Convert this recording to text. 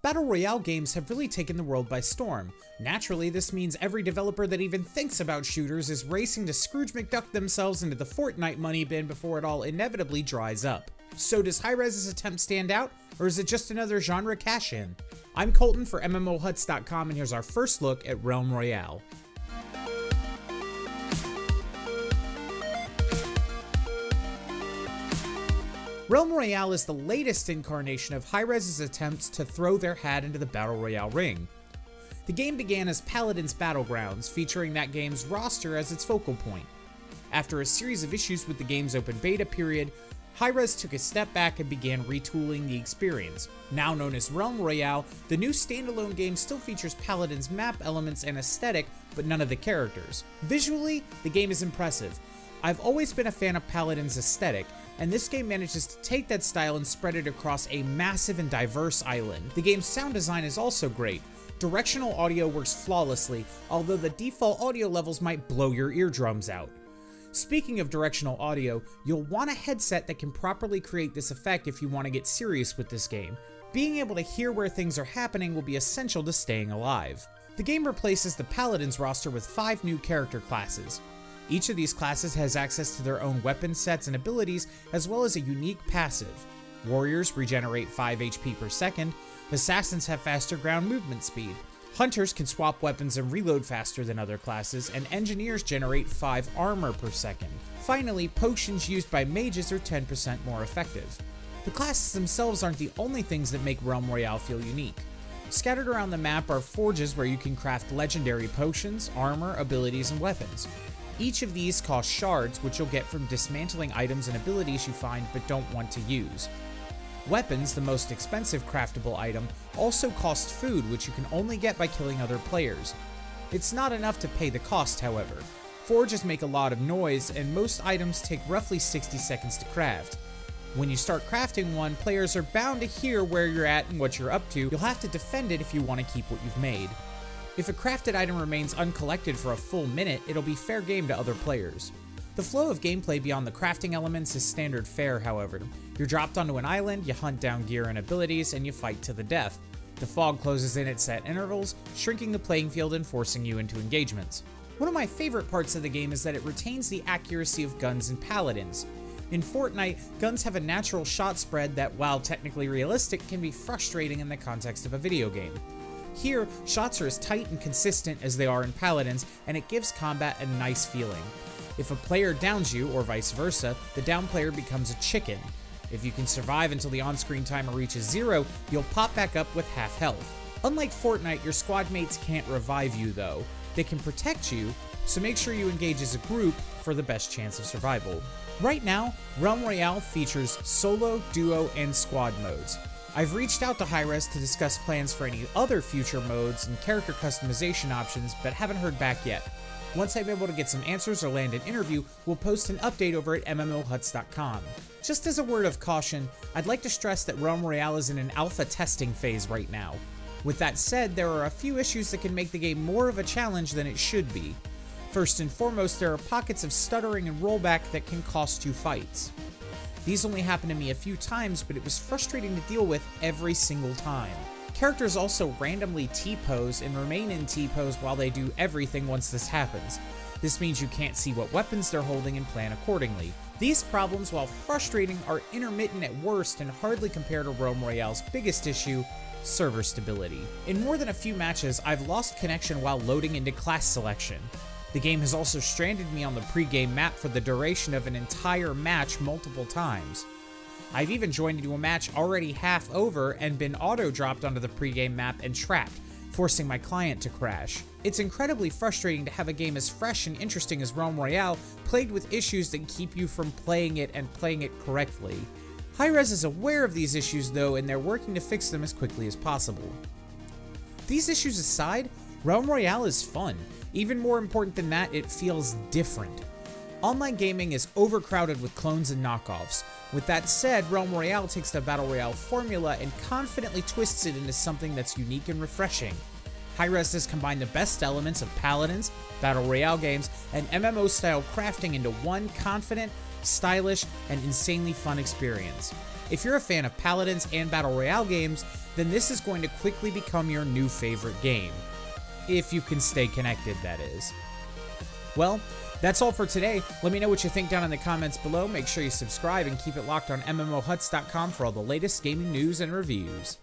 Battle Royale games have really taken the world by storm. Naturally, this means every developer that even thinks about shooters is racing to Scrooge McDuck themselves into the Fortnite money bin before it all inevitably dries up. So does Hi-Rez's attempt stand out, or is it just another genre cash-in? I'm Colton for MMOHuts.com, and here's our first look at Realm Royale. Realm Royale is the latest incarnation of Hi-Rez's attempts to throw their hat into the Battle Royale ring. The game began as Paladins Battlegrounds, featuring that game's roster as its focal point. After a series of issues with the game's open beta period, Hi-Rez took a step back and began retooling the experience. Now known as Realm Royale, the new standalone game still features Paladins' map elements and aesthetic, but none of the characters. Visually, the game is impressive. I've always been a fan of Paladins' aesthetic, and this game manages to take that style and spread it across a massive and diverse island. The game's sound design is also great. Directional audio works flawlessly, although the default audio levels might blow your eardrums out. Speaking of directional audio, you'll want a headset that can properly create this effect if you want to get serious with this game. Being able to hear where things are happening will be essential to staying alive. The game replaces the Paladins roster with 5 new character classes. Each of these classes has access to their own weapon sets and abilities, as well as a unique passive. Warriors regenerate 5 HP per second, assassins have faster ground movement speed, hunters can swap weapons and reload faster than other classes, and engineers generate 5 armor per second. Finally, potions used by mages are 10% more effective. The classes themselves aren't the only things that make Realm Royale feel unique. Scattered around the map are forges where you can craft legendary potions, armor, abilities, and weapons. Each of these costs shards, which you'll get from dismantling items and abilities you find but don't want to use. Weapons, the most expensive craftable item, also cost food, which you can only get by killing other players. It's not enough to pay the cost, however. Forges make a lot of noise, and most items take roughly 60 seconds to craft. When you start crafting one, players are bound to hear where you're at and what you're up to. You'll have to defend it if you want to keep what you've made. If a crafted item remains uncollected for a full minute, it'll be fair game to other players. The flow of gameplay beyond the crafting elements is standard fare, however. You're dropped onto an island, you hunt down gear and abilities, and you fight to the death. The fog closes in at set intervals, shrinking the playing field and forcing you into engagements. One of my favorite parts of the game is that it retains the accuracy of guns and paladins. In Fortnite, guns have a natural shot spread that, while technically realistic, can be frustrating in the context of a video game. Here, shots are as tight and consistent as they are in Paladins, and it gives combat a nice feeling. If a player downs you, or vice versa, the down player becomes a chicken. If you can survive until the on-screen timer reaches 0, you'll pop back up with half health. Unlike Fortnite, your squad mates can't revive you though. They can protect you, so make sure you engage as a group for the best chance of survival. Right now, Realm Royale features solo, duo, and squad modes. I've reached out to Hi-Rez to discuss plans for any other future modes and character customization options, but haven't heard back yet. Once I'm able to get some answers or land an interview, we'll post an update over at MMOHuts.com. Just as a word of caution, I'd like to stress that Realm Royale is in an alpha testing phase right now. With that said, there are a few issues that can make the game more of a challenge than it should be. First and foremost, there are pockets of stuttering and rollback that can cost you fights. These only happened to me a few times, but it was frustrating to deal with every single time. Characters also randomly T-pose and remain in T-pose while they do everything once this happens. This means you can't see what weapons they're holding and plan accordingly. These problems, while frustrating, are intermittent at worst and hardly compare to Realm Royale's biggest issue, server stability. In more than a few matches, I've lost connection while loading into class selection. The game has also stranded me on the pre-game map for the duration of an entire match multiple times. I've even joined into a match already half over and been auto-dropped onto the pre-game map and trapped, forcing my client to crash. It's incredibly frustrating to have a game as fresh and interesting as Realm Royale plagued with issues that keep you from playing it and playing it correctly. Hi-Rez is aware of these issues though, and they're working to fix them as quickly as possible. These issues aside, Realm Royale is fun. Even more important than that, it feels different. Online gaming is overcrowded with clones and knockoffs. With that said, Realm Royale takes the Battle Royale formula and confidently twists it into something that's unique and refreshing. Hi-Rez has combined the best elements of Paladins, Battle Royale games, and MMO-style crafting into one confident, stylish, and insanely fun experience. If you're a fan of Paladins and Battle Royale games, then this is going to quickly become your new favorite game. If you can stay connected, that is. Well, that's all for today. Let me know what you think down in the comments below. Make sure you subscribe and keep it locked on MMOHuts.com for all the latest gaming news and reviews.